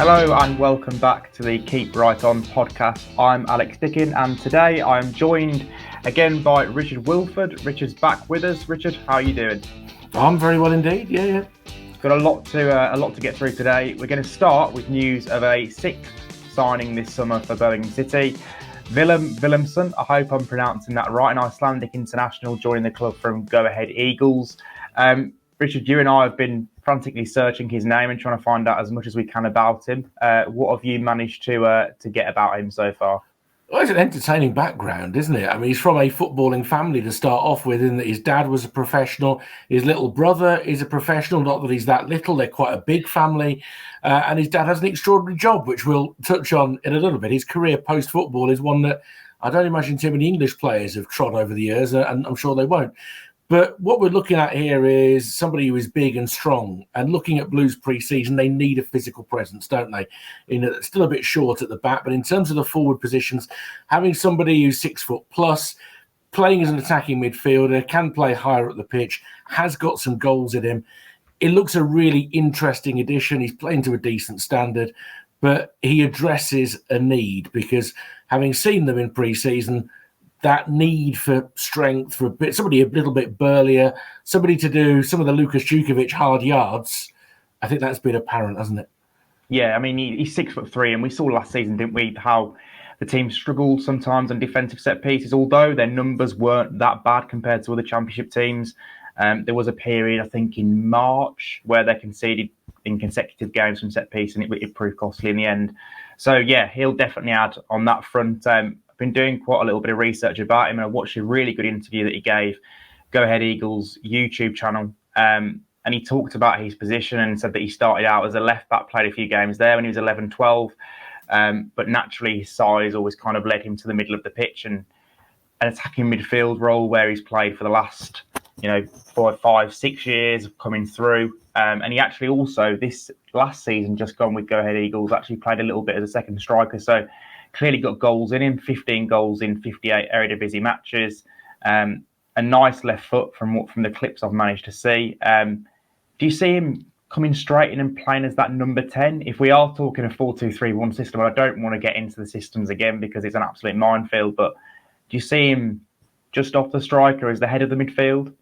Hello and welcome back to the Keep Right On podcast. I'm Alex Dicken and today I'm joined again by Richard Wilford. Richard's back with us. Richard, how are you doing? I'm very well indeed, yeah. Got a lot to get through today. We're going to start with news of a sixth signing this summer for Birmingham City. Willum Willumsson, I hope I'm pronouncing that right, an Icelandic international joining the club from Go Ahead Eagles. Richard, you and I have been frantically searching his name and trying to find out as much as we can about him. What have you managed to get about him so far? Well, it's an entertaining background, isn't it? I mean, he's from a footballing family to start off with, in that his dad was a professional, his little brother is a professional, not that he's that little, they're quite a big family, and his dad has an extraordinary job, which we'll touch on in a little bit. His career post-football is one that I don't imagine too many English players have trod over the years, and I'm sure they won't. But what we're looking at here is somebody who is big and strong. And looking at Blues pre-season, they need a physical presence, don't they? Still a bit short at the back, but in terms of the forward positions, having somebody who's 6 foot plus, playing as an attacking midfielder, can play higher up the pitch, has got some goals in him. It looks a really interesting addition. He's playing to a decent standard, but he addresses a need because having seen them in pre-season, that need for strength, for somebody a little bit burlier, somebody to do some of the Lukas Jutkiewicz hard yards, I think that's been apparent, hasn't it? Yeah, I mean, he's 6'3", and we saw last season, didn't we, how the team struggled sometimes on defensive set pieces, although their numbers weren't that bad compared to other championship teams. There was a period, I think, in March where they conceded in consecutive games from set piece, and it proved costly in the end. So, yeah, he'll definitely add on that front. Been doing quite a little bit of research about him, and I watched a really good interview that he gave Go Ahead Eagles YouTube channel, and he talked about his position and said that he started out as a left back, played a few games there when he was 11-12, but naturally his size always kind of led him to the middle of the pitch and an attacking midfield role where he's played for the last 4, 5, 6 years of coming through, and he actually also this last season just gone with Go Ahead Eagles actually played a little bit as a second striker, so clearly got goals in him, 15 goals in 58 Eredivisie matches. A nice left foot from the clips I've managed to see. Do you see him coming straight in and playing as that number 10? If we are talking a 4-2-3-1 system, I don't want to get into the systems again because it's an absolute minefield, but do you see him just off the striker as the head of the midfield?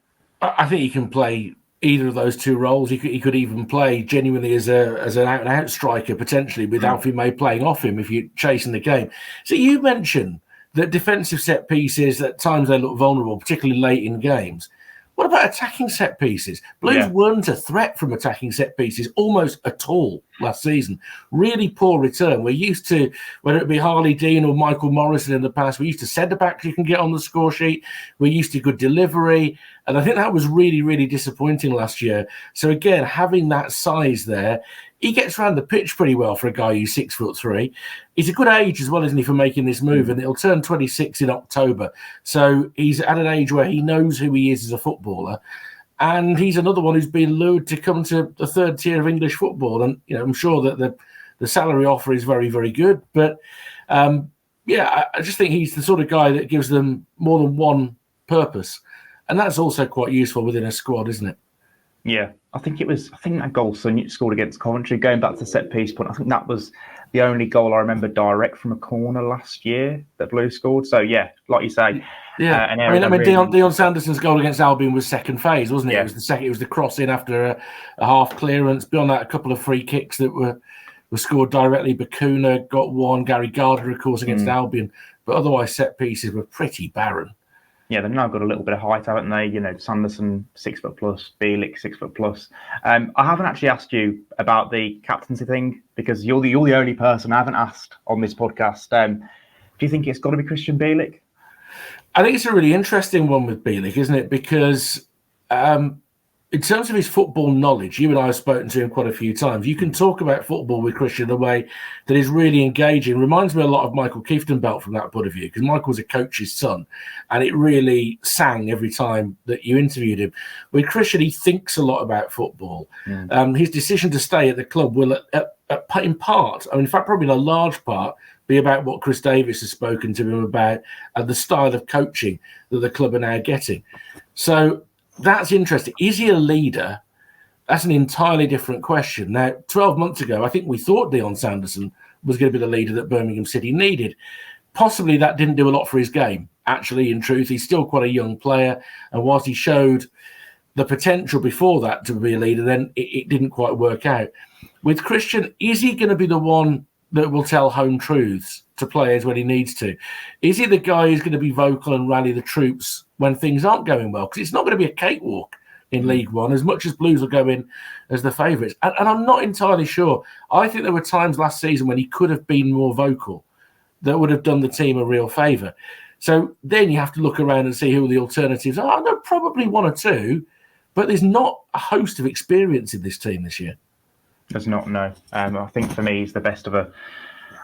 I think he can play either of those two roles. He could even play genuinely as an out-and-out striker, potentially, with Alfie May playing off him if you're chasing the game. So you mentioned that defensive set pieces, at times they look vulnerable, particularly late in games. What about attacking set pieces? Blues weren't a threat from attacking set pieces almost at all last season. Really poor return. We're used to, whether it be Harley Dean or Michael Morrison in the past, we're used to centre-backs you can get on the score sheet. We're used to good delivery. And I think that was really, really disappointing last year. So again, having that size there, he gets around the pitch pretty well for a guy who's 6'3". He's a good age as well, isn't he, for making this move? And he'll turn 26 in October. So he's at an age where he knows who he is as a footballer. And he's another one who's been lured to come to the third tier of English football. And, I'm sure that the salary offer is very, very good. But, I just think he's the sort of guy that gives them more than one purpose. And that's also quite useful within a squad, isn't it? Yeah, I think that goal Son scored against Coventry, going back to set piece point, I think that was the only goal I remember direct from a corner last year that Blue scored. So yeah, like you say, Dion Sanderson's goal against Albion was second phase, wasn't it? Yeah. It was the cross in after a half clearance. Beyond that, a couple of free kicks that were scored directly. Bakuna got one. Gary Gardner, of course, against Albion, but otherwise set pieces were pretty barren. Yeah, they've now got a little bit of height, haven't they? Sanderson 6 foot plus, Bielik 6 foot plus. I haven't actually asked you about the captaincy thing because you're the only person I haven't asked on this podcast. Do you think it's got to be Christian Bielik? I think it's a really interesting one with Bielik, isn't it? Because in terms of his football knowledge, you and I have spoken to him quite a few times. You can talk about football with Christian in a way that is really engaging. Reminds me a lot of Michael Kieftenbelt from that point of view, because Michael's a coach's son, and it really sang every time that you interviewed him. With Christian, he thinks a lot about football. His decision to stay at the club will, in part, in fact, probably in a large part, be about what Chris Davis has spoken to him about and the style of coaching that the club are now getting. So that's interesting. Is he a leader? That's an entirely different question. Now, 12 months ago, I think we thought Dion Sanderson was going to be the leader that Birmingham City needed. Possibly that didn't do a lot for his game. Actually, in truth, he's still quite a young player. And whilst he showed the potential before that to be a leader, then it didn't quite work out. With Christian, is he going to be the one that will tell home truths to players when he needs to? Is he the guy who's going to be vocal and rally the troops when things aren't going well? Because it's not going to be a cakewalk in League One, as much as Blues will go in as the favourites. And I'm not entirely sure. I think there were times last season when he could have been more vocal that would have done the team a real favour. So then you have to look around and see who the alternatives are. There are probably one or two, but there's not a host of experience in this team this year. There's not, no. I think for me, he's the best of I'm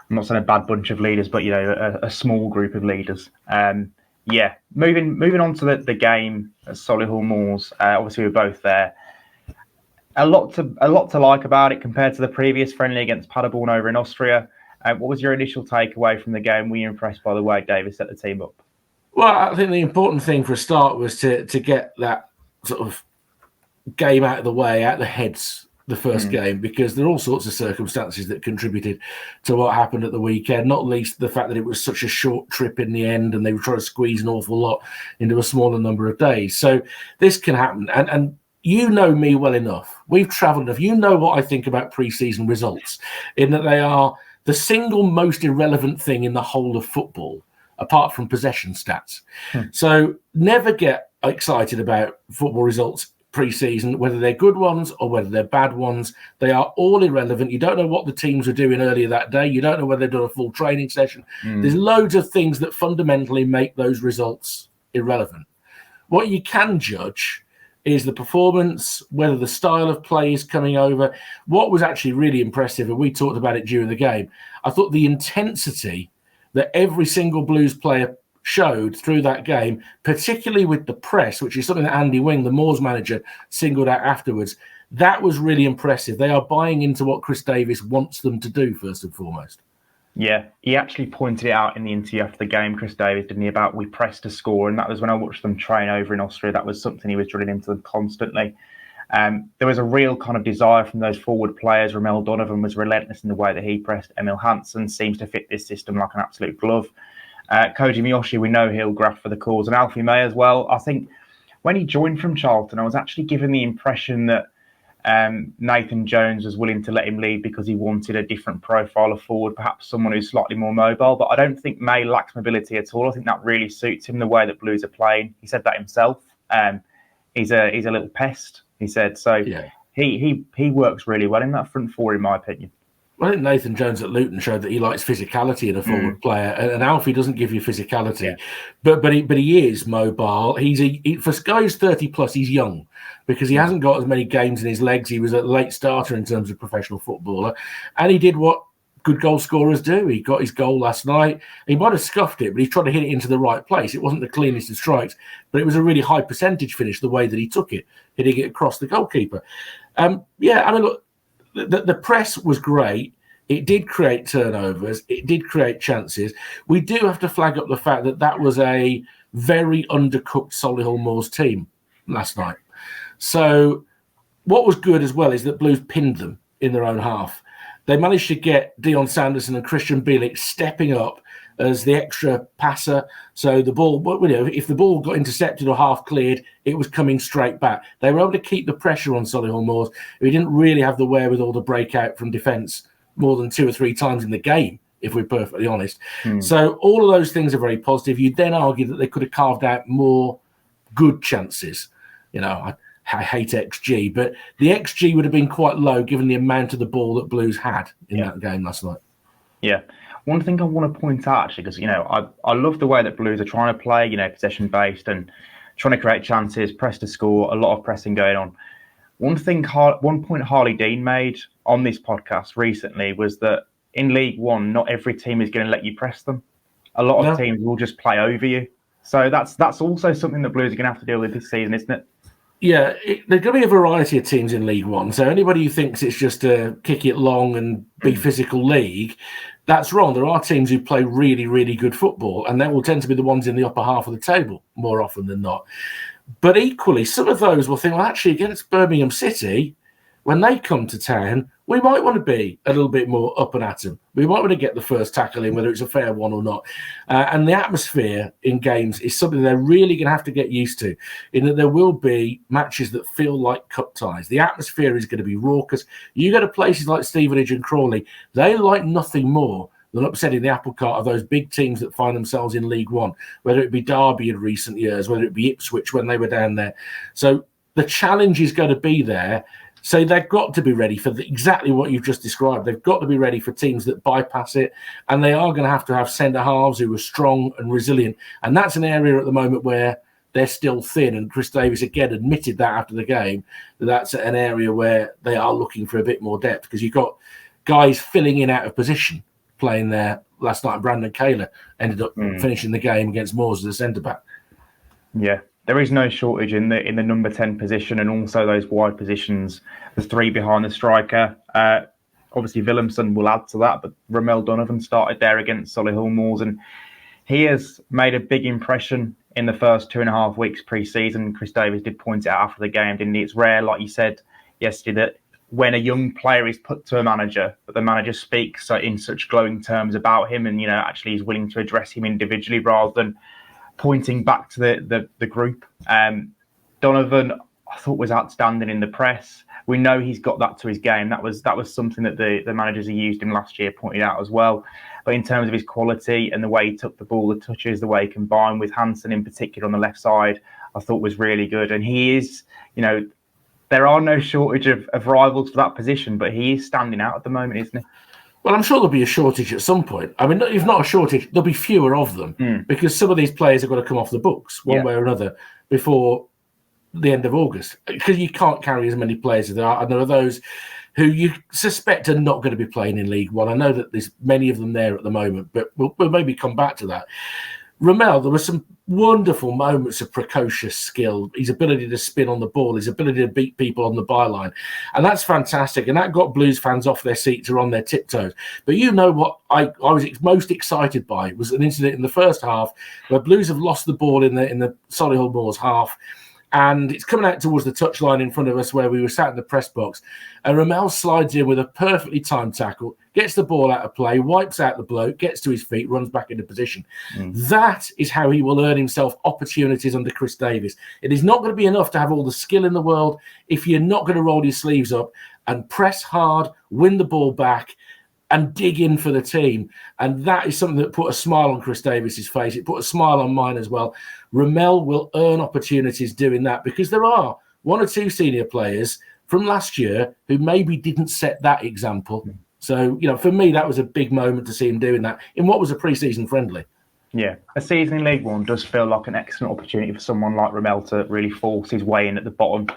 not saying a bad bunch of leaders, but, a small group of leaders. Moving on to the game at Solihull Moors. Obviously, we were both there. A lot to like about it compared to the previous friendly against Paderborn over in Austria. What was your initial takeaway from the game? Were you impressed by the way Davis set the team up? Well, I think the important thing for a start was to get that sort of game out of the way, out of the heads, the first game, because there are all sorts of circumstances that contributed to what happened at the weekend, not least the fact that it was such a short trip in the end and they were trying to squeeze an awful lot into a smaller number of days. So this can happen. And you know me well enough. We've travelled enough. You know what I think about pre-season results, in that they are the single most irrelevant thing in the whole of football, apart from possession stats. So never get excited about football results pre-season, whether they're good ones or whether they're bad ones. They are all irrelevant. You don't know what the teams were doing earlier that day. You don't know whether they've done a full training session. There's loads of things that fundamentally make those results irrelevant. What you can judge is the performance, whether the style of play is coming over. What was actually really impressive, and we talked about it during the game, I thought the intensity that every single Blues player showed through that game, particularly with the press, which is something that Andy Wing, the Moors manager, singled out afterwards. That was really impressive. They are buying into what Chris Davis wants them to do, first and foremost. Yeah, he actually pointed it out in the interview after the game, Chris Davis, didn't he, about we pressed to score. And that was when I watched them train over in Austria. That was something he was drilling into them constantly. There was a real kind of desire from those forward players. Ramel Donovan was relentless in the way that he pressed. Emil Hansen seems to fit this system like an absolute glove. Koji Miyoshi, we know he'll graft for the cause, and Alfie May as well. I think when he joined from Charlton, I was actually given the impression that Nathan Jones was willing to let him lead because he wanted a different profile of forward, perhaps someone who's slightly more mobile. But I don't think May lacks mobility at all. I think that really suits him, the way that Blues are playing. He said that himself. He's a little pest, he said. So yeah. He works really well in that front four, in my opinion. I think Nathan Jones at Luton showed that he likes physicality in a forward player, and Alfie doesn't give you physicality, but he is mobile. For guys 30 plus, he's young because he hasn't got as many games in his legs. He was a late starter in terms of professional footballer, and he did what good goal scorers do. He got his goal last night. He might have scuffed it, but he tried to hit it into the right place. It wasn't the cleanest of strikes, but it was a really high percentage finish the way that he took it, hitting it across the goalkeeper. Look. The press was great. It did create turnovers. It did create chances. We do have to flag up the fact that was a very undercooked Solihull Moors team last night. So what was good as well is that Blues pinned them in their own half. They managed to get Dion Sanderson and Christian Bielik stepping up as the extra passer. So the ball, if the ball got intercepted or half cleared, it was coming straight back. They were able to keep the pressure on Solihull Moors, who didn't really have the wherewithal to break out from defence more than 2 or 3 times in the game, if we're perfectly honest. So all of those things are very positive. You'd then argue that they could have carved out more good chances. I hate XG, but the XG would have been quite low given the amount of the ball that Blues had in that game last night. Yeah. One thing I want to point out, actually, because, I love the way that Blues are trying to play, possession-based and trying to create chances, press to score, a lot of pressing going on. One point Harley Dean made on this podcast recently was that in League One, not every team is going to let you press them. A lot of teams will just play over you. So that's also something that Blues are going to have to deal with this season, isn't it? Yeah, there's going to be a variety of teams in League One. So anybody who thinks it's just a kick it long and be physical league, that's wrong. There are teams who play really, really good football, and they will tend to be the ones in the upper half of the table more often than not. But equally, some of those will think, well, actually, against Birmingham City, when they come to town, we might want to be a little bit more up and at them. We might want to get the first tackle in, whether it's a fair one or not. And the atmosphere in games is something they're really going to have to get used to, in that there will be matches that feel like cup ties. The atmosphere is going to be raucous. You go to places like Stevenage and Crawley, they like nothing more than upsetting the apple cart of those big teams that find themselves in League One, whether it be Derby in recent years, whether it be Ipswich when they were down there. So the challenge is going to be there. So they've got to be ready for exactly what you've just described. They've got to be ready for teams that bypass it, and they are going to have centre halves who are strong and resilient. And that's an area at the moment where they're still thin. And Chris Davies again admitted that after the game, that that's an area where they are looking for a bit more depth, because you've got guys filling in out of position playing there last night. Brandon Kaler ended up finishing the game against Moors as a centre back. Yeah. There is no shortage in the number 10 position, and also those wide positions, the three behind the striker. Obviously, Willumsson will add to that, but Ramel Donovan started there against Solihull Moors, and he has made a big impression in the first 2.5 weeks pre-season. Chris Davies did point it out after the game, didn't he? It's rare, like you said yesterday, that when a young player is put to a manager, that the manager speaks in such glowing terms about him, and actually is willing to address him individually rather than pointing back to the group. Donovan, I thought, was outstanding in the press. We know he's got that to his game. That was something that the managers who used him last year pointed out as well. But in terms of his quality and the way he took the ball, the touches, the way he combined with Hansen in particular on the left side, I thought was really good. And he is, there are no shortage of rivals for that position, but he is standing out at the moment, isn't he? Well, I'm sure there'll be a shortage at some point. I mean, if not a shortage, there'll be fewer of them because some of these players have got to come off the books one way or another before the end of August, because you can't carry as many players as there are. And there are those who you suspect are not going to be playing in League One. I know that there's many of them there at the moment, but we'll maybe come back to that. Ramel, there were some wonderful moments of precocious skill, his ability to spin on the ball, his ability to beat people on the byline. And that's fantastic. And that got Blues fans off their seats or on their tiptoes. But what I was most excited by was an incident in the first half where Blues have lost the ball in the Solihull Moors half. And it's coming out towards the touchline in front of us where we were sat in the press box. And Ramel slides in with a perfectly timed tackle, gets the ball out of play, wipes out the bloke, gets to his feet, runs back into position. That is how he will earn himself opportunities under Chris Davies. It is not going to be enough to have all the skill in the world if you're not going to roll your sleeves up and press hard, win the ball back, and dig in for the team. And that is something that put a smile on Chris Davies' face. It put a smile on mine as well. Ramel will earn opportunities doing that, because there are one or two senior players from last year who maybe didn't set that example. So, for me, that was a big moment to see him doing that in what was a pre-season friendly. Yeah, a season in League One does feel like an excellent opportunity for someone like Ramel to really force his way in at the bottom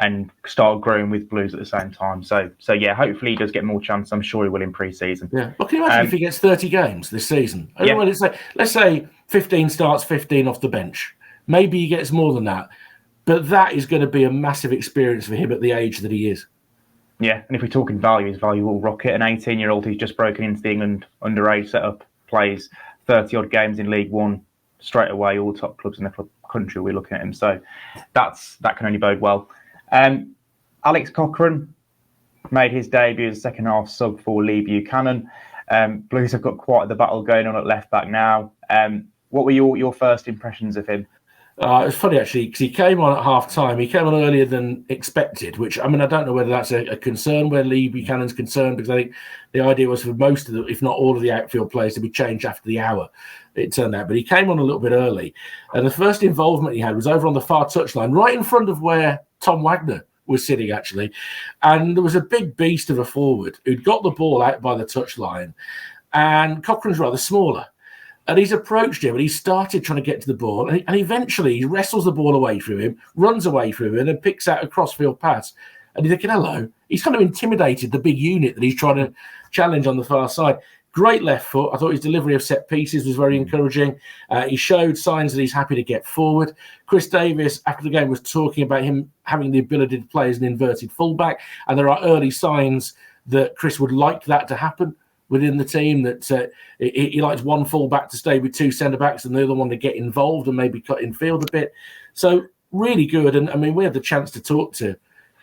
and start growing with Blues at the same time. So yeah, hopefully he does get more chance. I'm sure he will in pre-season. Yeah. Well, can you imagine if he gets 30 games this season? Let's say 15 starts, 15 off the bench. Maybe he gets more than that. But that is going to be a massive experience for him at the age that he is. Yeah, and if we're talking value, his value will rocket. An 18-year-old who's just broken into the England underage setup, plays 30-odd games in League One, straight away, all the top clubs in the country, we're looking at him. So that can only bode well. Alex Cochrane made his debut as a second-half sub for Lee Buchanan. Blues have got quite the battle going on at left-back now. What were your first impressions of him? It was funny, actually, because he came on at half-time. He came on earlier than expected, which, I don't know whether that's a concern where Lee Buchanan's concerned, because I think the idea was for most of the, if not all of the outfield players, to be changed after the hour, it turned out. But he came on a little bit early. And the first involvement he had was over on the far touchline, right in front of where Tom Wagner was sitting, actually. And there was a big beast of a forward who'd got the ball out by the touchline. And Cochrane's rather smaller. And he's approached him and he started trying to get to the ball. And eventually he wrestles the ball away from him, runs away from him, and then picks out a crossfield pass. And you're thinking, hello. He's kind of intimidated the big unit that he's trying to challenge on the far side. Great left foot. I thought his delivery of set pieces was very encouraging. He showed signs that he's happy to get forward. Chris Davies, after the game, was talking about him having the ability to play as an inverted fullback. And there are early signs that Chris would like that to happen within the team, that he likes one fullback to stay with two centre-backs and the other one to get involved and maybe cut in field a bit. So really good. And we had the chance to talk to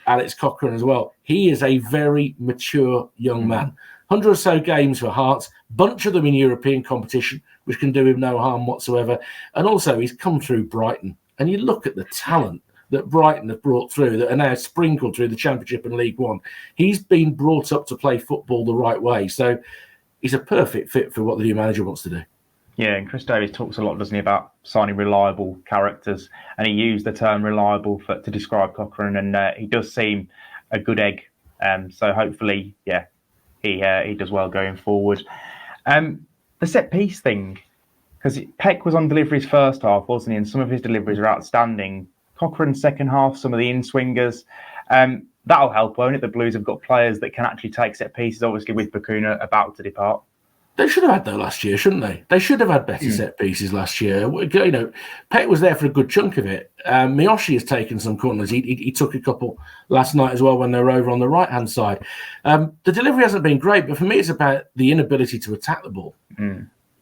Alex Cochrane as well. He is a very mature young man. 100 or so games for Hearts, bunch of them in European competition, which can do him no harm whatsoever. And also, he's come through Brighton. And you look at the talent that Brighton have brought through that are now sprinkled through the Championship and League One. He's been brought up to play football the right way. So he's a perfect fit for what the new manager wants to do. Yeah, and Chris Davies talks a lot, doesn't he, about signing reliable characters. And he used the term reliable to describe Cochrane. And he does seem a good egg. So hopefully, yeah, he does well going forward. The set piece thing, because Peck was on deliveries first half, wasn't he? And some of his deliveries are outstanding. Cochrane's second half, some of the in-swingers. That'll help, won't it? The Blues have got players that can actually take set pieces, obviously with Bakuna about to depart. They should have had that last year, shouldn't they? They should have had better set pieces last year. You know, Peck was there for a good chunk of it. Miyoshi has taken some corners. He took a couple last night as well when they were over on the right-hand side. The delivery hasn't been great, but for me, it's about the inability to attack the ball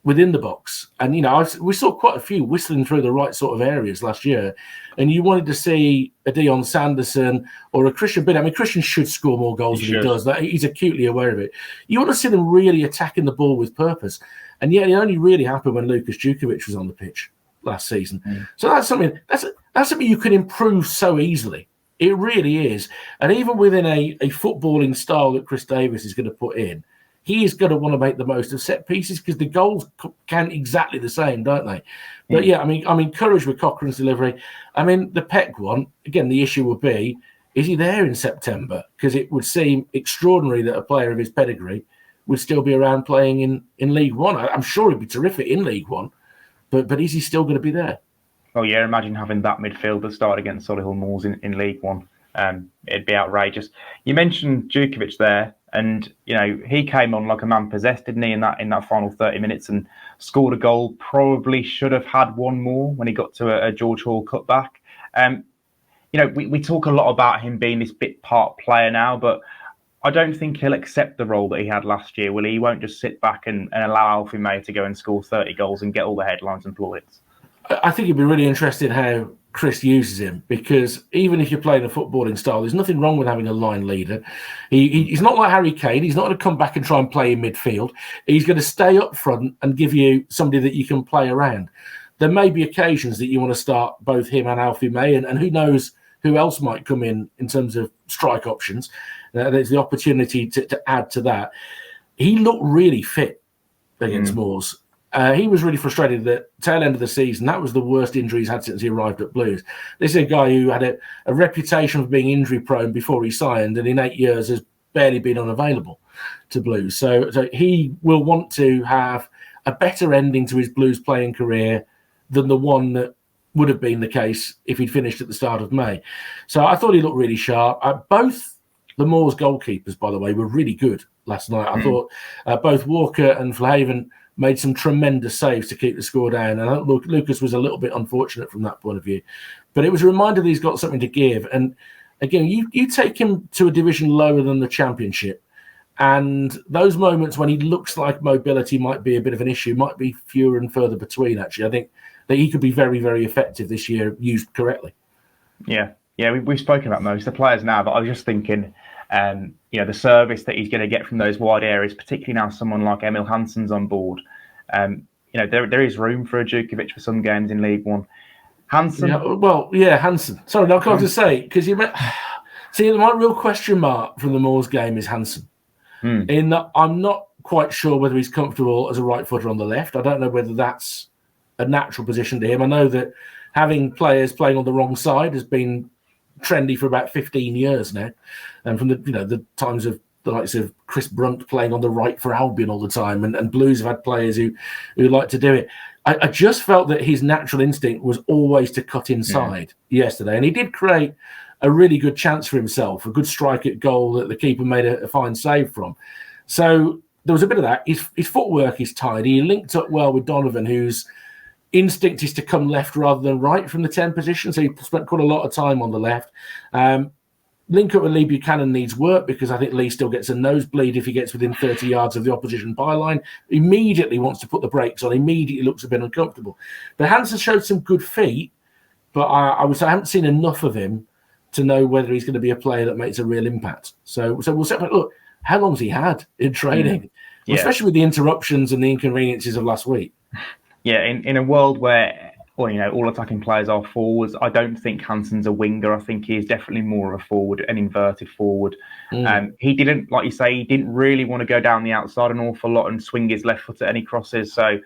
within the box. And, you know, we saw quite a few whistling through the right sort of areas last year. And you wanted to see a Dion Sanderson or a Christian Bennett. I mean, Christian should score more goals than he does. He's acutely aware of it. You want to see them really attacking the ball with purpose. And yet it only really happened when Lukas Jutkiewicz was on the pitch last season. So that's something you can improve so easily. It really is. And even within a footballing style that Chris Davies is going to put in, he is going to want to make the most of set pieces because the goals count exactly the same, don't they? But yeah, I mean, I'm encouraged with Cochrane's delivery. I mean, the Peck one, again, the issue would be, is he there in September? Because it would seem extraordinary that a player of his pedigree would still be around playing in League One. I'm sure he'd be terrific in League One, but is he still going to be there? Oh, yeah, imagine having that midfielder start against Solihull Moors in League One. It'd be outrageous. You mentioned Jutkiewicz there, and you know he came on like a man possessed, didn't he? In that final 30 minutes, and scored a goal. Probably should have had one more when he got to a George Hall cutback. You know, we talk a lot about him being this bit part player now, but I don't think he'll accept the role that he had last year, will he? He won't just sit back and allow Alfie May to go and score 30 goals and get all the headlines and plaudits. I think it'd be really interesting how Chris uses him, because even if you're playing a footballing style, there's nothing wrong with having a line leader. He's not like Harry Kane. He's not going to come back and try and play in midfield. He's going to stay up front and give you somebody that you can play around. There may be occasions that you want to start both him and Alfie May, and who knows who else might come in terms of strike options. There's the opportunity to add to that. He looked really fit against Moors. He was really frustrated that tail end of the season, that was the worst injury he's had since he arrived at Blues. This is a guy who had a reputation for being injury prone before he signed, and in 8 years has barely been unavailable to Blues. So he will want to have a better ending to his Blues playing career than the one that would have been the case if he'd finished at the start of May. So I thought he looked really sharp. Both the Moors goalkeepers, by the way, were really good last night. I thought both Walker and Verhaven made some tremendous saves to keep the score down. And I thought Lukas was a little bit unfortunate from that point of view. But it was a reminder that he's got something to give. And again, you take him to a division lower than the Championship, and those moments when he looks like mobility might be a bit of an issue, might be fewer and further between, actually. I think that he could be very, very effective this year, used correctly. Yeah, we've spoken about most of the players now, but I was just thinking, you know, the service that he's going to get from those wide areas, particularly now someone like Emil Hansen's on board. You know, there is room for a Jutkiewicz for some games in League One. Hansen? Hansen. Sorry, no, I can't just say, because see, my real question mark from the Moors game is Hansen. In that I'm not quite sure whether he's comfortable as a right footer on the left. I don't know whether that's a natural position to him. I know that having players playing on the wrong side has been trendy for about 15 years now, and from the times of the likes of Chris Brunt playing on the right for Albion all the time, and Blues have had players who like to do it. I just felt that his natural instinct was always to cut inside yesterday, and he did create a really good chance for himself, a good strike at goal that the keeper made a fine save from. So there was a bit of that. His footwork is tidy. He linked up well with Donovan, whose instinct is to come left rather than right from the 10 position. So he spent quite a lot of time on the left. Link up with Lee Buchanan needs work, because I think Lee still gets a nosebleed if he gets within 30 yards of the opposition byline. Immediately wants to put the brakes on, immediately looks a bit uncomfortable. But Hansen showed some good feet, but I haven't seen enough of him to know whether he's going to be a player that makes a real impact. So we'll say, look, how long's he had in training? Yeah. Especially with the interruptions and the inconveniences of last week. Yeah, in a world where all attacking players are forwards, I don't think Hansen's a winger. I think he is definitely more of a forward, an inverted forward. He didn't, like you say, he didn't really want to go down the outside an awful lot and swing his left foot at any crosses. So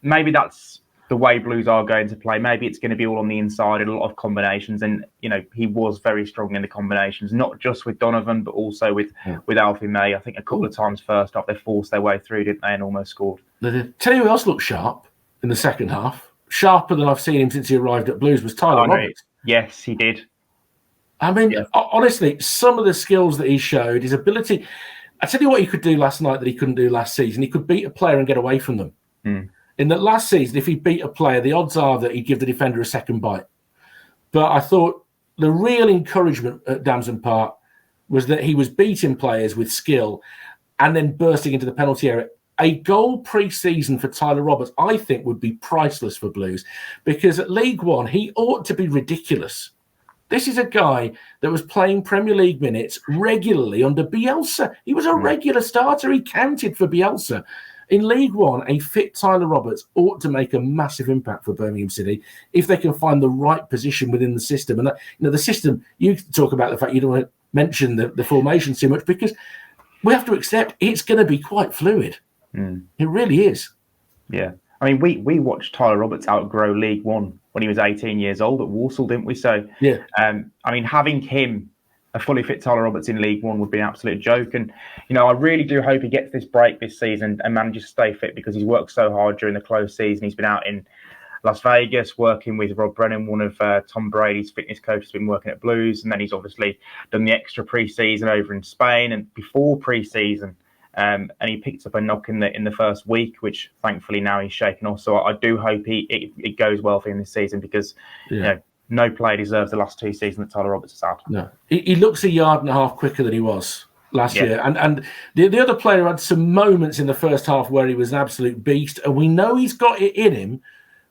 maybe that's the way Blues are going to play. Maybe it's going to be all on the inside and a lot of combinations. And, he was very strong in the combinations, not just with Donovan, but also with Alfie May. I think a couple of times first half, they forced their way through, didn't they, and almost scored. Tell you who else looked sharp in the second half. Sharper than I've seen him since he arrived at Blues was Tyler Roberts. Yes, he did. I mean, honestly, some of the skills that he showed, his ability. I tell you what he could do last night that he couldn't do last season. He could beat a player and get away from them. In the last season, if he beat a player, the odds are that he'd give the defender a second bite. But I thought the real encouragement at Damson Park was that he was beating players with skill and then bursting into the penalty area. A goal pre-season for Tyler Roberts, I think, would be priceless for Blues, because at League One, he ought to be ridiculous. This is a guy that was playing Premier League minutes regularly under Bielsa. He was a regular starter. He counted for Bielsa. In League One, a fit Tyler Roberts ought to make a massive impact for Birmingham City if they can find the right position within the system. And the system, you talk about the fact you don't want to mention the formation too much, because we have to accept it's going to be quite fluid. It really is. Yeah. I mean, we watched Tyler Roberts outgrow League One when he was 18 years old at Walsall, didn't we? So, yeah. I mean, having him, a fully fit Tyler Roberts in League One, would be an absolute joke. And, I really do hope he gets this break this season and manages to stay fit, because he's worked so hard during the close season. He's been out in Las Vegas working with Rob Brennan, one of Tom Brady's fitness coaches, been working at Blues. And then he's obviously done the extra pre-season over in Spain. And before pre-season, and he picked up a knock in the first week, which thankfully now he's shaken off. So I do hope it goes well for him this season, because no player deserves the last two seasons that Tyler Roberts has had. No, he looks a yard and a half quicker than he was last year. And the other player had some moments in the first half where he was an absolute beast, and we know he's got it in him,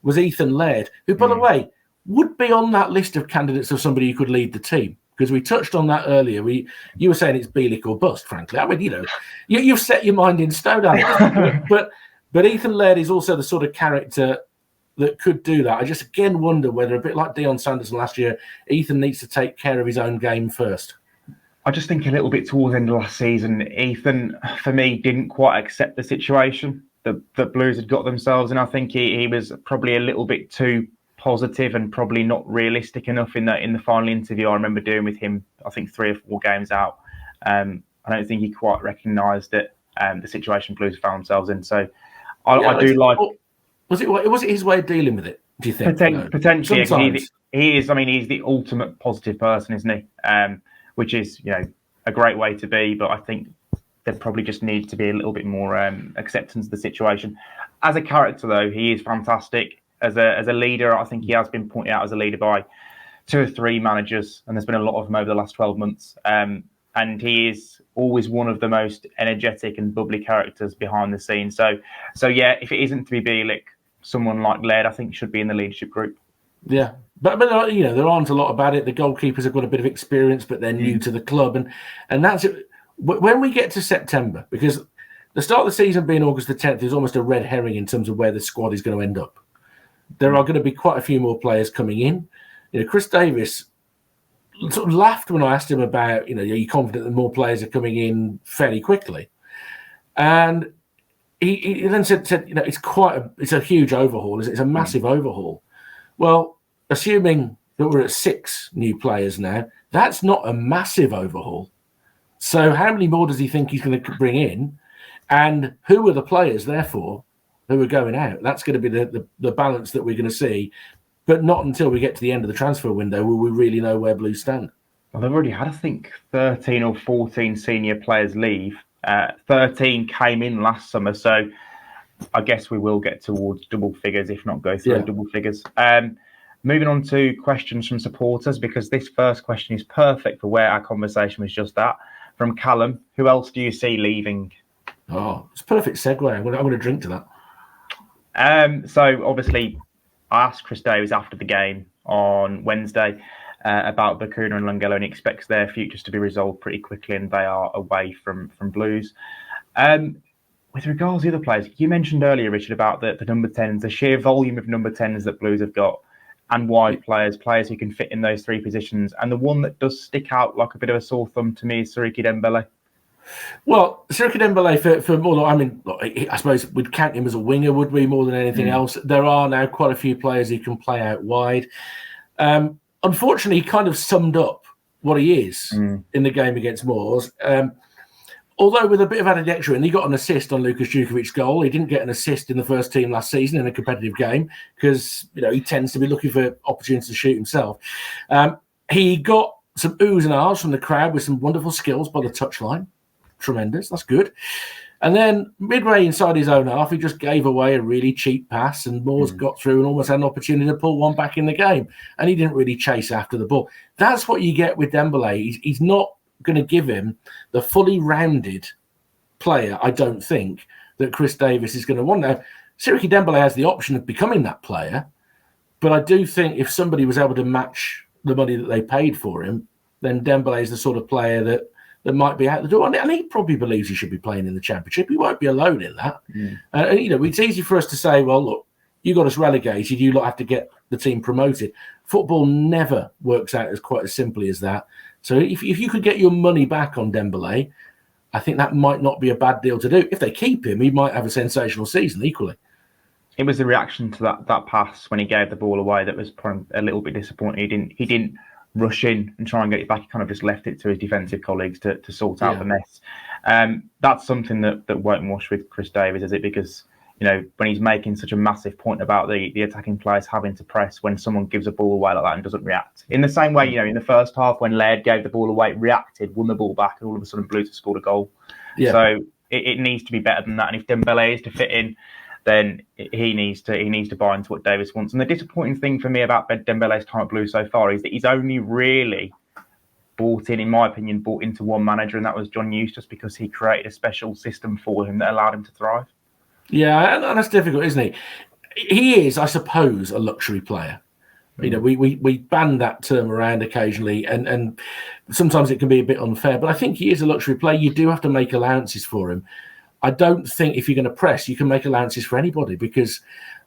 was Ethan Laird, who, by the way, would be on that list of candidates of somebody who could lead the team. Because we touched on that earlier. You were saying it's Bielik or bust, frankly. I mean, you've set your mind in stone, Alex. but Ethan Laird is also the sort of character that could do that. I just again wonder whether, a bit like Dion Sanderson last year, Ethan needs to take care of his own game first. I just think a little bit towards the end of last season, Ethan, for me, didn't quite accept the situation that Blues had got themselves in. I think he was probably a little bit too positive and probably not realistic enough in the final interview I remember doing with him, I think 3 or 4 games out. I don't think he quite recognised that the situation Blues found themselves in. So I do like... Was it his way of dealing with it, do you think? Potentially. He is, he's the ultimate positive person, isn't he? Which is, a great way to be, but I think there probably just needs to be a little bit more acceptance of the situation. As a character, though, he is fantastic. As a leader, I think he has been pointed out as a leader by 2 or 3 managers, and there's been a lot of them over the last 12 months. And he is always one of the most energetic and bubbly characters behind the scenes. So yeah, if it isn't to be Bielik, someone like Laird, I think, should be in the leadership group. Yeah, but there aren't a lot about it. The goalkeepers have got a bit of experience, but they're new to the club, and that's it. When we get to September, because the start of the season being August the 10th is almost a red herring in terms of where the squad is going to end up. There are going to be quite a few more players coming in. Chris Davis sort of laughed when I asked him about, are you confident that more players are coming in fairly quickly? And he then said, it's a huge overhaul. It's a massive overhaul. Well, assuming that we're at 6 new players now, that's not a massive overhaul. So how many more does he think he's going to bring in? And who are the players, therefore, who are going out? That's going to be the balance that we're going to see, but not until we get to the end of the transfer window will we really know where Blues stand. Well, they've already had, I think, 13 or 14 senior players leave. 13 came in last summer, so I guess we will get towards double figures, if not go through double figures. Moving on to questions from supporters, because this first question is perfect for where our conversation was just at. From Callum, who else do you see leaving? Oh, it's a perfect segue. I'm going to drink to that. So obviously, I asked Chris Davies after the game on Wednesday about Bacuna and Lungelo, and he expects their futures to be resolved pretty quickly, and they are away from Blues. With regards to the other players, you mentioned earlier, Richard, about the number 10s, the sheer volume of number 10s that Blues have got, and wide players who can fit in those three positions. And the one that does stick out like a bit of a sore thumb to me is Siriki Dembele. Well, Siriki Dembele, for more, I mean, I suppose we'd count him as a winger, would we, more than anything else? There are now quite a few players who can play out wide. Unfortunately, he kind of summed up what he is in the game against Moors. Although with a bit of added extra, and he got an assist on Lukas Jutkiewicz goal. He didn't get an assist in the first team last season in a competitive game because he tends to be looking for opportunities to shoot himself. He got some oohs and ahs from the crowd with some wonderful skills by the touchline. Tremendous, that's good. And then midway inside his own half, he just gave away a really cheap pass, and Moores got through and almost had an opportunity to pull one back in the game. And he didn't really chase after the ball. That's what you get with Dembele. He's not going to give him the fully rounded player, I don't think, that Chris Davis is going to want. Now, Siriki Dembele has the option of becoming that player, but I do think if somebody was able to match the money that they paid for him, then Dembele is the sort of player that might be out the door. And he probably believes he should be playing in the Championship. He won't be alone in that. It's easy for us to say, well, look, you got us relegated, you lot have to get the team promoted. Football never works out as quite as simply as that. So if you could get your money back on Dembele, I think that might not be a bad deal to do. If they keep him, he might have a sensational season equally. It was the reaction to that pass when he gave the ball away that was probably a little bit disappointing. He didn't rush in and try and get it back. He kind of just left it to his defensive colleagues to sort out the mess. That's something that won't wash with Chris Davis, is it? Because when he's making such a massive point about the attacking players having to press when someone gives a ball away like that and doesn't react. In the same way, in the first half when Laird gave the ball away, reacted, won the ball back, and all of a sudden Blues scored a goal. Yeah. So it needs to be better than that. And if Dembele is to fit in, then he needs to buy into what Davis wants. And the disappointing thing for me about Dembele's time at Blues so far is that he's only really bought into one manager, and that was John Eustace, because he created a special system for him that allowed him to thrive. Yeah, and that's difficult, isn't he? He is, I suppose, a luxury player. We ban that term around occasionally, and sometimes it can be a bit unfair, but I think he is a luxury player. You do have to make allowances for him. I don't think if you're going to press, you can make allowances for anybody, because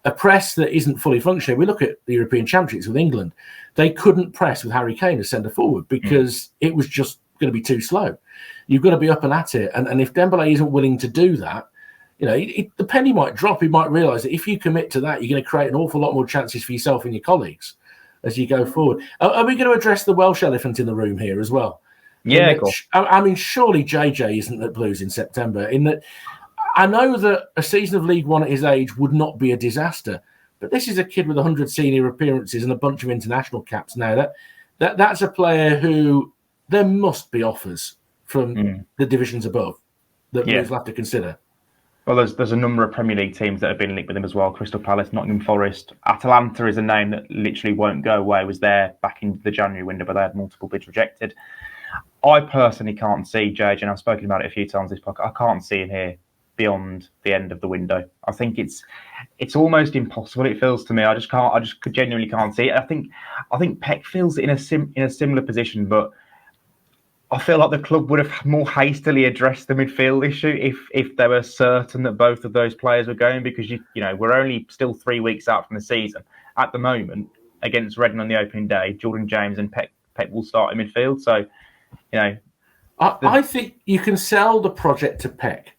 a press that isn't fully functioning, we look at the European Championships with England, they couldn't press with Harry Kane as centre forward because it was just going to be too slow. You've got to be up and at it. And if Dembele isn't willing to do that, the penny might drop. He might realise that if you commit to that, you're going to create an awful lot more chances for yourself and your colleagues as you go forward. Are we going to address the Welsh elephant in the room here as well? Yeah, cool. I mean, surely JJ isn't at Blues in September. In that, I know that a season of League One at his age would not be a disaster, but this is a kid with 100 senior appearances and a bunch of international caps. Now that's a player who there must be offers from the divisions above that Blues will have to consider. Well, there's a number of Premier League teams that have been linked with him as well. Crystal Palace, Nottingham Forest. Atalanta is a name that literally won't go away. It was there back in the January window, but they had multiple bids rejected. I personally can't see JJ, and I've spoken about it a few times this podcast. I can't see him here beyond the end of the window. I think it's almost impossible. It feels to me. I just genuinely can't see it. I think Peck feels in a similar position, but I feel like the club would have more hastily addressed the midfield issue if they were certain that both of those players were going, because we're only still 3 weeks out from the season. At the moment, against Reading on the opening day, Jordan James and Peck will start in midfield. So, I think you can sell the project to Peck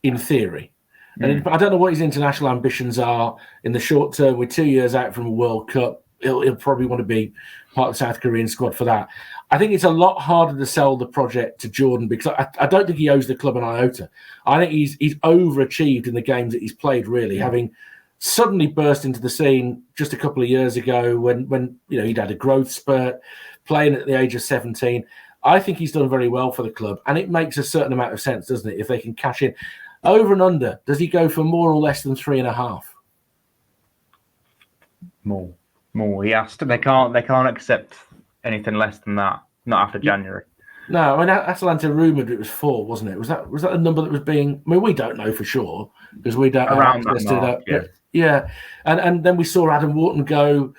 in theory. And I don't know what his international ambitions are in the short term. We're 2 years out from a World Cup. He'll probably want to be part of the South Korean squad for that. I think it's a lot harder to sell the project to Jordan, because I don't think he owes the club an iota. I think he's overachieved in the games that he's played, really, having suddenly burst into the scene just a couple of years ago when he'd had a growth spurt, playing at the age of 17. I think he's done very well for the club, and it makes a certain amount of sense, doesn't it, if they can cash in. Over and under, does he go for more or less than 3.5? More. He has to. They can't accept anything less than that. Not after January. No, I mean, Atalanta rumoured it was 4, wasn't it? Was that a number that was being? I mean, we don't know for sure because we don't around have access that mark, to that. Yeah. And then we saw Adam Wharton go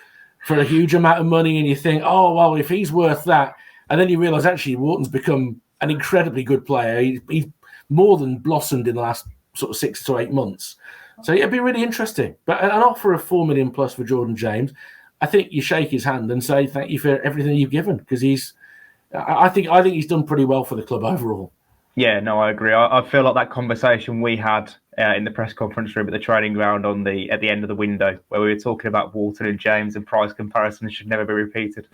for a huge amount of money, and you think, oh, well, if he's worth that, and then you realise actually Wharton's become an incredibly good player. He's more than blossomed in the last sort of 6 to 8 months. So it'd be really interesting. But an offer of $4 million plus for Jordan James, I think you shake his hand and say thank you for everything you've given, because I think he's done pretty well for the club overall. Yeah, no, I agree. I feel like that conversation we had in the press conference room at the training ground at the end of the window, where we were talking about Wharton and James and price comparisons, should never be repeated.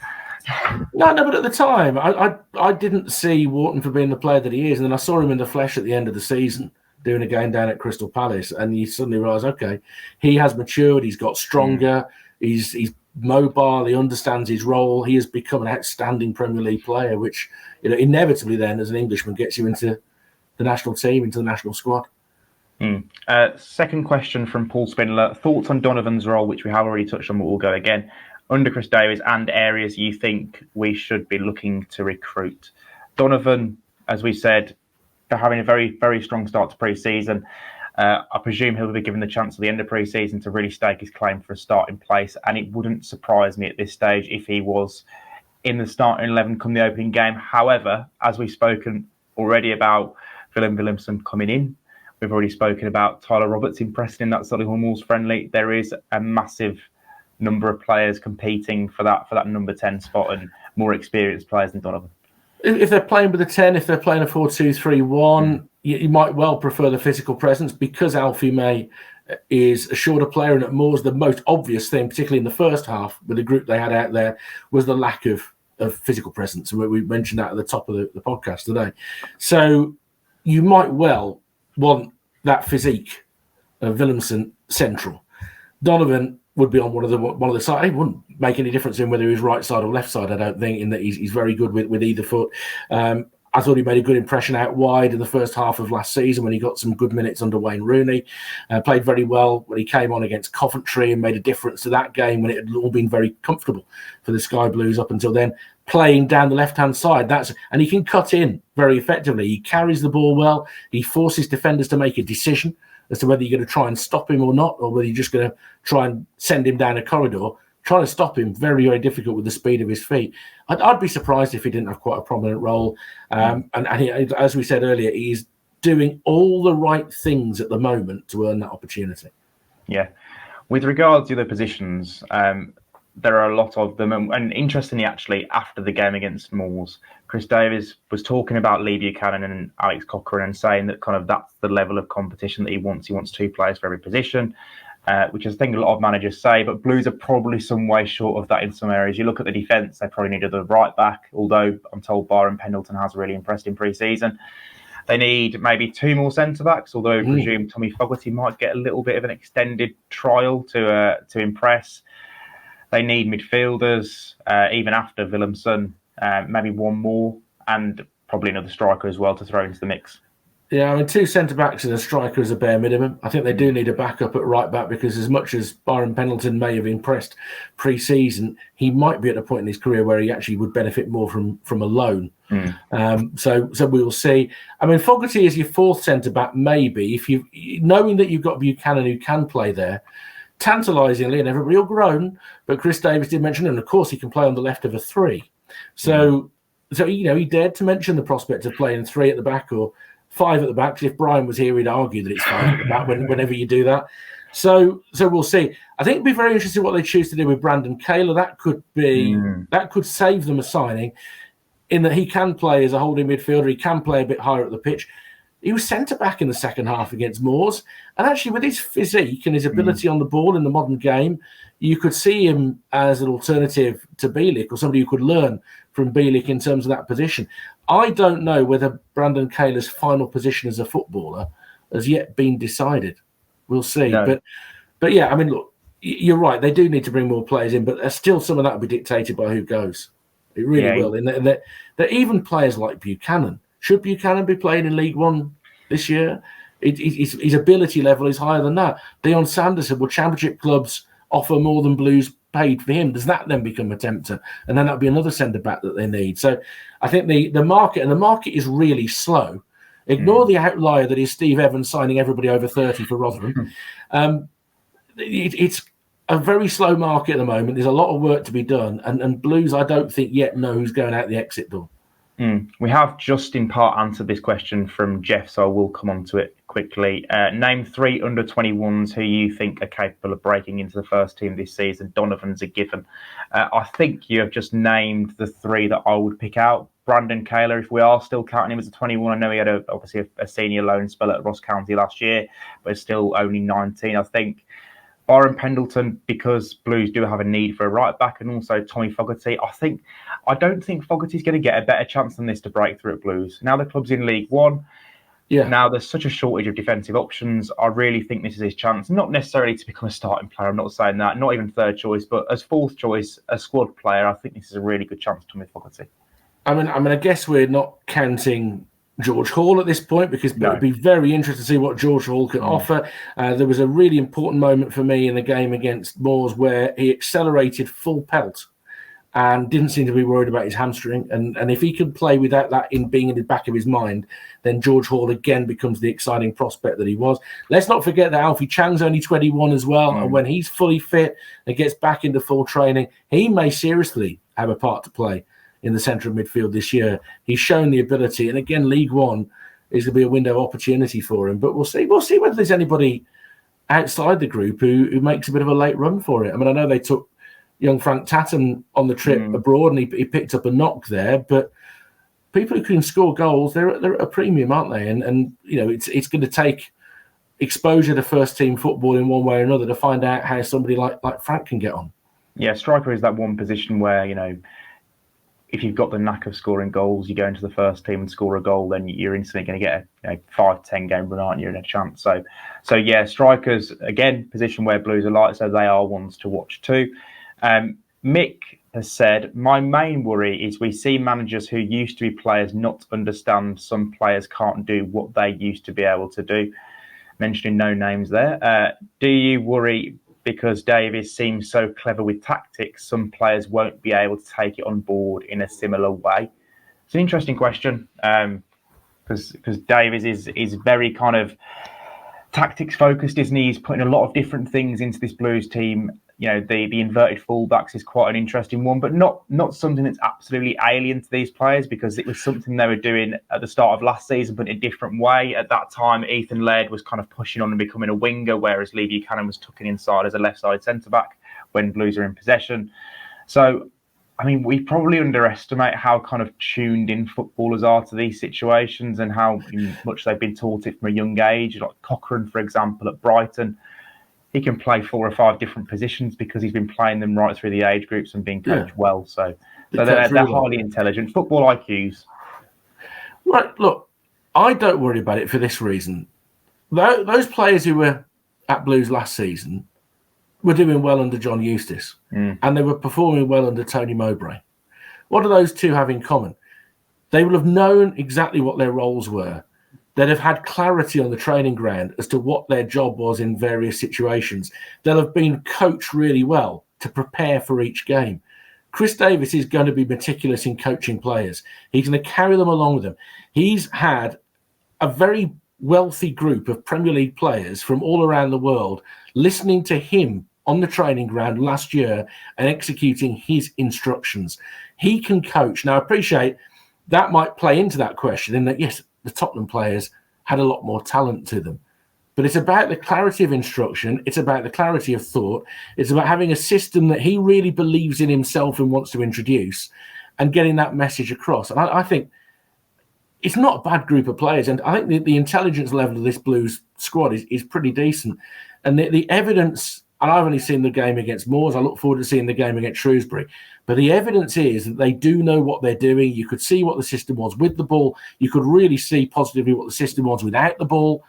No, but at the time, I didn't see Wharton for being the player that he is, and then I saw him in the flesh at the end of the season doing a game down at Crystal Palace, and you suddenly realise, okay, he has matured, he's got stronger, he's mobile, he understands his role, he has become an outstanding Premier League player, which inevitably then, as an Englishman, gets you into the national team, into the national squad. Second question from Paul Spindler. Thoughts on Donovan's role, which we have already touched on, but we'll go again, under Chris Davies, and areas you think we should be looking to recruit. Donovan, as we said, they're having a very, very strong start to pre-season. I presume he'll be given the chance at the end of pre-season to really stake his claim for a starting place, and it wouldn't surprise me at this stage if he was in the starting 11 come the opening game. However, as we've spoken already about Willum Willumsson coming in, we've already spoken about Tyler Roberts impressing in that Solihull Moors friendly. There is a massive number of players competing for that number 10 spot, and more experienced players than Donovan. If they're playing with a 10, if they're playing a 4-2-3-1, you might well prefer the physical presence, because Alfie May is a shorter player, and at Moors the most obvious thing, particularly in the first half with the group they had out there, was the lack of physical presence, and we mentioned that at the top of the podcast today. So you might well want that physique of Willumsson central. Donovan would be on one of the sides. It wouldn't make any difference in whether he was right side or left side, I don't think, in that he's very good with either foot. I thought he made a good impression out wide in the first half of last season when he got some good minutes under Wayne Rooney. Played very well when he came on against Coventry and made a difference to that game when it had all been very comfortable for the Sky Blues up until then. Playing down the left-hand side, and he can cut in very effectively. He carries the ball well. He forces defenders to make a decision as to whether you're going to try and stop him or not, or whether you're just going to try and send him down a corridor. Trying to stop him, very, very difficult with the speed of his feet. I'd be surprised if he didn't have quite a prominent role. And he, as we said earlier, he's doing all the right things at the moment to earn that opportunity. Yeah. With regard to the positions, there are a lot of them. And interestingly, actually, after the game against Moors, Chris Davies was talking about Lee Buchanan and Alex Cochrane and saying that kind of that's the level of competition that he wants. He wants 2 players for every position. Which is a thing a lot of managers say, but Blues are probably some way short of that in some areas. You look at the defence, they probably needed a right back, although I'm told Byron Pendleton has really impressed in pre-season. They need maybe 2 more centre-backs, although I presume Tommy Fogarty might get a little bit of an extended trial to impress. They need midfielders, even after Willumsson, maybe 1 more, and probably another striker as well to throw into the mix. Yeah, I mean, 2 centre-backs and a striker is a bare minimum. I think they do need a backup at right-back, because as much as Byron Pendleton may have impressed pre-season, he might be at a point in his career where he actually would benefit more from a loan. So we will see. I mean, Fogarty is your 4th centre-back, maybe, if you knowing that you've got Buchanan who can play there. Tantalisingly, and everybody will groan, but Chris Davies did mention, and of course he can play on the left of a 3. So he dared to mention the prospect of playing 3 at the back or 5 at the back. If Brian was here, he'd argue that it's 5 at the back whenever you do that. So we'll see. I think it'd be very interesting what they choose to do with Brandon Kaler. That could save them a signing, in that he can play as a holding midfielder. He can play a bit higher up the pitch. He was centre-back in the second half against Moors. And actually, with his physique and his ability on the ball in the modern game, you could see him as an alternative to Bielik, or somebody who could learn from Bielik in terms of that position. I don't know whether Brandon Kaler's final position as a footballer has yet been decided. We'll see. No. But yeah, I mean, look, you're right. They do need to bring more players in, but still some of that will be dictated by who goes. It really will. And that even players like Buchanan, should Buchanan be playing in League One this year? His ability level is higher than that. Dion Sanderson, will Championship clubs offer more than Blues paid for him? Does that then become a tempter? And then that'll be another centre-back that they need. So I think the market is really slow. Ignore the outlier that is Steve Evans signing everybody over 30 for Rotherham. a very slow market at the moment. There's a lot of work to be done, and Blues, I don't think yet know who's going out the exit door. We have just in part answered this question from Jeff, so I will come on to it quickly. Name 3 under-21s who you think are capable of breaking into the first team this season. Donovan's a given. I think you have just named the 3 that I would pick out. Brandon Kaler, if we are still counting him as a 21, I know he had obviously a senior loan spell at Ross County last year, but is still only 19. I think Byron Pendleton, because Blues do have a need for a right back, and also Tommy Fogarty. I don't think Fogarty's going to get a better chance than this to break through at Blues. Now the club's in League One. Yeah. Now there's such a shortage of defensive options. I really think this is his chance. Not necessarily to become a starting player. I'm not saying that. Not even third choice, but as fourth choice, a squad player. I think this is a really good chance for Tommy Fogarty. I guess we're not counting George Hall at this point, because it would be very interesting to see what George Hall can offer. There was a really important moment for me in the game against Moors where he accelerated full pelt and didn't seem to be worried about his hamstring. And if he could play without that being in the back of his mind, then George Hall again becomes the exciting prospect that he was. Let's not forget that Alfie Chang's only 21 as well. And when he's fully fit and gets back into full training, he may seriously have a part to play in the centre of midfield this year. He's shown the ability, and again, League One is going to be a window of opportunity for him. But we'll see whether there's anybody outside the group who makes a bit of a late run for it. I mean, I know they took young Frank Tatton on the trip abroad, and he picked up a knock there. But people who can score goals, they're at a premium, aren't they? And you know, it's going to take exposure to first team football in one way or another to find out how somebody like Frank can get on. Yeah, striker is that one position where, you know, if you've got the knack of scoring goals, you go into the first team and score a goal, then you're instantly going to get a 5-10 game run, aren't you, in a chance. So yeah, strikers, again, position where Blues are light, so they are ones to watch too. Mick has said, my main worry is we see managers who used to be players not understand some players can't do what they used to be able to do. Mentioning no names there. Do you worry because Davies seems so clever with tactics, some players won't be able to take it on board in a similar way? It's an interesting question, because Davies is very kind of tactics focused, isn't he? He's putting a lot of different things into this Blues team. You know, the inverted fullbacks is quite an interesting one, but not something that's absolutely alien to these players, because it was something they were doing at the start of last season, but in a different way. At that time, Ethan Laird was kind of pushing on and becoming a winger, whereas Lee Buchanan was tucking inside as a left-side centre-back when Blues are in possession. So, I mean, we probably underestimate how kind of tuned in footballers are to these situations and how much they've been taught it from a young age. Like Cochrane, for example, at Brighton, he can play 4 or 5 different positions because he's been playing them right through the age groups and being coached well. So they're highly intelligent. Football IQs. Right, look, I don't worry about it for this reason. Those players who were at Blues last season were doing well under John Eustace, and they were performing well under Tony Mowbray. What do those two have in common? They will have known exactly what their roles were. They'd have had clarity on the training ground as to what their job was in various situations. They'll have been coached really well to prepare for each game. Chris Davies is going to be meticulous in coaching players. He's going to carry them along with him. He's had a very wealthy group of Premier League players from all around the world listening to him on the training ground last year and executing his instructions. He can coach. Now, I appreciate that might play into that question in that, yes, the Tottenham players had a lot more talent to them. But it's about the clarity of instruction. It's about the clarity of thought. It's about having a system that he really believes in himself and wants to introduce and getting that message across. And I think it's not a bad group of players. And I think the intelligence level of this Blues squad is pretty decent. And the evidence, and I've only seen the game against Moors. I look forward to seeing the game against Shrewsbury. But the evidence is that they do know what they're doing. You could see what the system was with the ball. You could really see positively what the system was without the ball.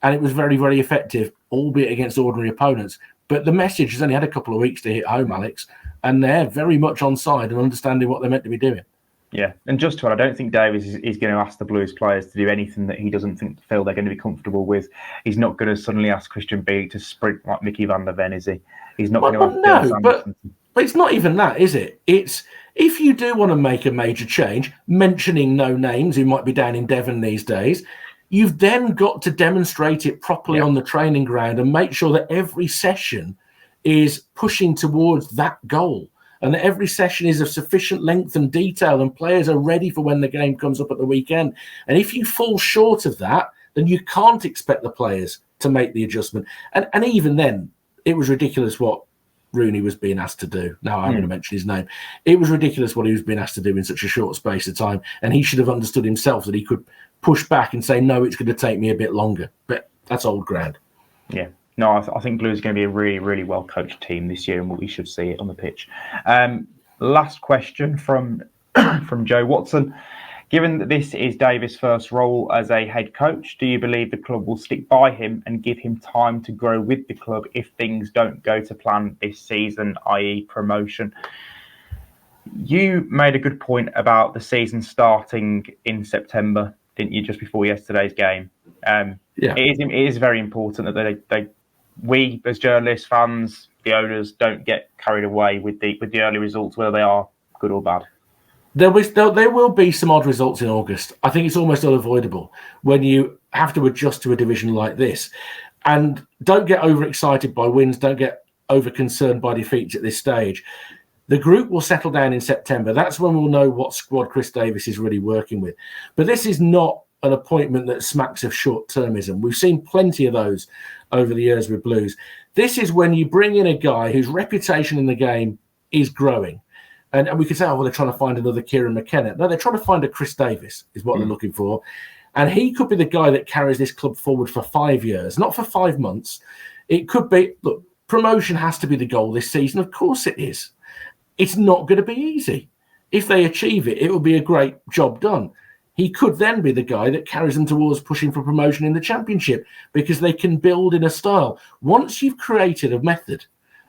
And it was very, very effective, albeit against ordinary opponents. But the message has only had a couple of weeks to hit home, Alex. And they're very much on side and understanding what they're meant to be doing. Yeah, and just to add, I don't think Davies is going to ask the Blues players to do anything that he doesn't feel they're going to be comfortable with. He's not going to suddenly ask Christian Beek to sprint like Mickey van der Ven, is he? He's not going to ask but it's not even that, is it? It's if you do want to make a major change, mentioning no names who might be down in Devon these days, you've then got to demonstrate it properly on the training ground and make sure that every session is pushing towards that goal, and that every session is of sufficient length and detail, and players are ready for when the game comes up at the weekend. And if you fall short of that, then you can't expect the players to make the adjustment. And even then, it was ridiculous what Rooney was being asked to do. Now, I'm going to mention his name. It was ridiculous what he was being asked to do in such a short space of time. And he should have understood himself that he could push back and say, no, it's going to take me a bit longer. But that's old ground. Yeah. No, I think Blues are going to be a really, really well-coached team this year, and we should see it on the pitch. Last question from Joe Watson. Given that this is Davis' first role as a head coach, do you believe the club will stick by him and give him time to grow with the club if things don't go to plan this season, i.e. promotion? You made a good point about the season starting in September, didn't you, just before yesterday's game? It is very important that we as journalists, fans, the owners don't get carried away with the early results, whether they are good or bad. There will be some odd results in August. I think it's almost unavoidable when you have to adjust to a division like this. And don't get overexcited by wins. Don't get over concerned by defeats at this stage. The group will settle down in September. That's when we'll know what squad Chris Davis is really working with. But this is not an appointment that smacks of short-termism. We've seen plenty of those over the years with Blues. This is when you bring in a guy whose reputation in the game is growing. And we could say, oh, well, they're trying to find another Kieran McKenna. No, they're trying to find a Chris Davis is what they're looking for. And he could be the guy that carries this club forward for 5 years, not for 5 months. It could be, look, promotion has to be the goal this season. Of course it is. It's not going to be easy. If they achieve it, it will be a great job done. He could then be the guy that carries them towards pushing for promotion in the Championship because they can build in a style. Once you've created a method,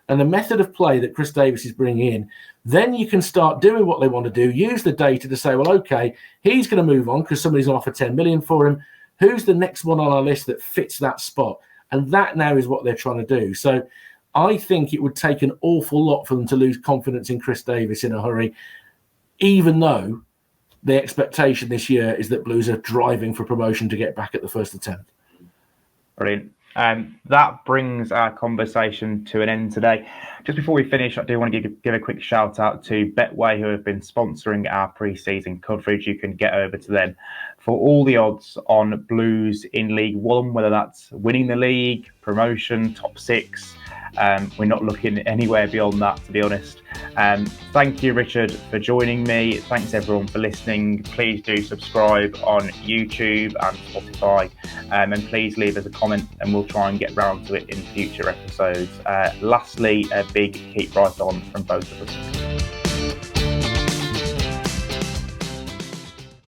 and the method of play that Chris Davis is bringing in, then you can start doing what they want to do, use the data to say, well, okay, he's going to move on because somebody's offered 10 million for him. Who's the next one on our list that fits that spot? And that now is what they're trying to do. So I think it would take an awful lot for them to lose confidence in Chris Davis in a hurry, even though the expectation this year is that Blues are driving for promotion to get back at the first attempt. Brilliant. That brings our conversation to an end today. Just before we finish, I do want to give a quick shout out to Betway, who have been sponsoring our pre-season coverage. You can get over to them for all the odds on Blues in League One, whether that's winning the league, promotion, top 6. We're not looking anywhere beyond that, to be honest. Thank you, Richard, for joining me. Thanks, everyone, for listening. Please do subscribe on YouTube and Spotify. And please leave us a comment and we'll try and get round to it in future episodes. Lastly, a big keep right on from both of us.